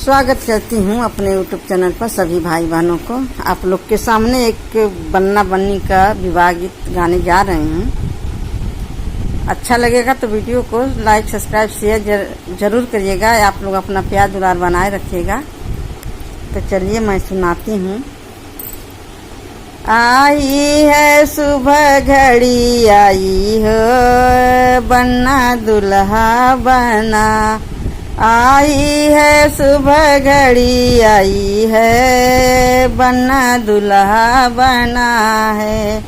स्वागत करती हूँ अपने यूट्यूब चैनल पर सभी भाई बहनों को। आप लोग के सामने एक बन्ना बन्नी का विवाह गीत गाने जा रहे हैं। अच्छा लगेगा तो वीडियो को लाइक सब्सक्राइब शेयर जरूर करिएगा। आप लोग अपना प्यार दुलार बनाए रखिएगा। तो चलिए मैं सुनाती हूँ। आई है सुबह घड़ी आई हो बन्ना दुल्हा बना, आई है सुबह घड़ी आई है बन्ना दुल्हा बना है।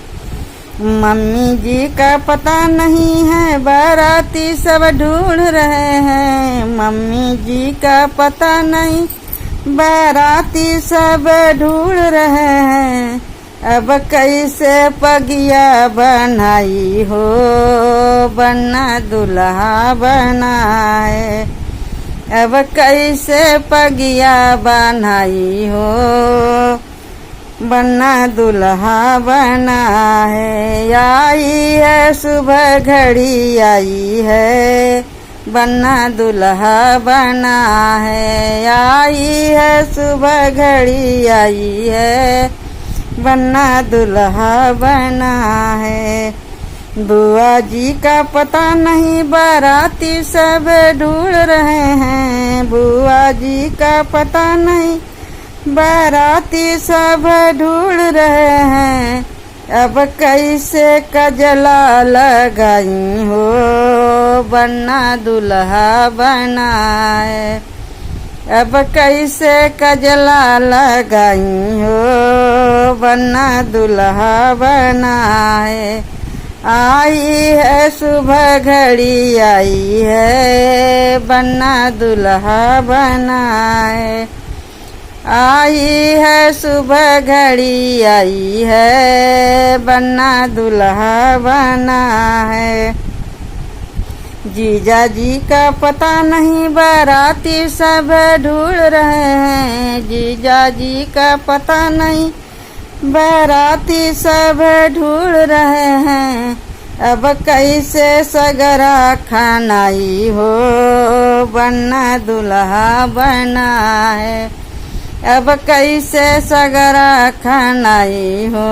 मम्मी जी का पता नहीं है बाराती सब ढूंढ रहे हैं। मम्मी जी का पता नहीं बाराती सब ढूंढ रहे हैं। अब कैसे पगिया बनाई हो बन्ना दुल्हा बनाए। अब कैसे पगिया बनाई हो बन्ना दुल्हा बना है। आई है सुबह घड़ी आई है बन्ना दुल्हा बना है। आई है सुबह घड़ी आई है बन्ना दुल्हा बना है। बुआ जी का पता नहीं बाराती सब ढूंढ रहे हैं। बुआ जी का पता नहीं बाराती सब ढूंढ रहे हैं। अब कैसे कजला लगाई हो बन्ना दुल्हा बनाए। अब कैसे कजला लगाई हो बन्ना दुल्हा बनाए। आई है सुबह घड़ी आई है बन्ना दुल्हा बनाए। आई है सुबह घड़ी आई है बन्ना दुल्हा बना है। जीजा जी का पता नहीं बाराती सब ढूंढ रहे हैं। जीजा जी का पता नहीं बाराती सब ढूंढ रहे हैं। अब कैसे सगरा खानाई हो बन्ना दुल्हा बनाए। अब कैसे सगरा खानाई हो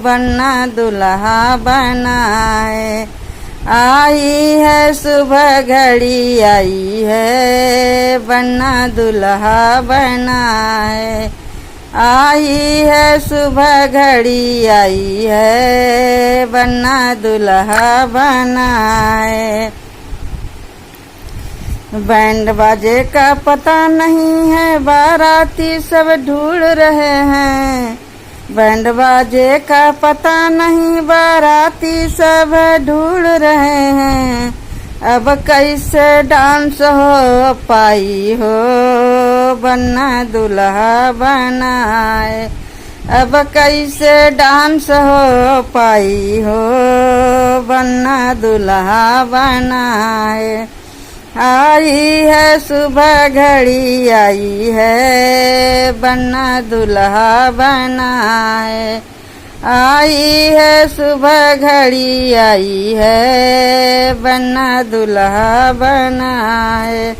बन्ना दुल्हा बनाए। आई है सुबह घड़ी आई है बन्ना दुल्हा बनाए। आई है सुबह घड़ी आई है बन्ना दुल्हा बनाए। बैंड बाजे का पता नहीं है बाराती सब ढूंढ रहे हैं। बैंड बाजे का पता नहीं बाराती सब ढूंढ रहे हैं। अब कैसे डांस हो पाई हो बन्ना दुल्हा बनाए। अब कैसे डांस हो पाई हो बन्ना दुल्हा बनाए। आई है सुबह घड़ी आई है बन्ना दुल्हा बनाए। आई है सुबह घड़ी आई है बन्ना दुल्हा बनाए।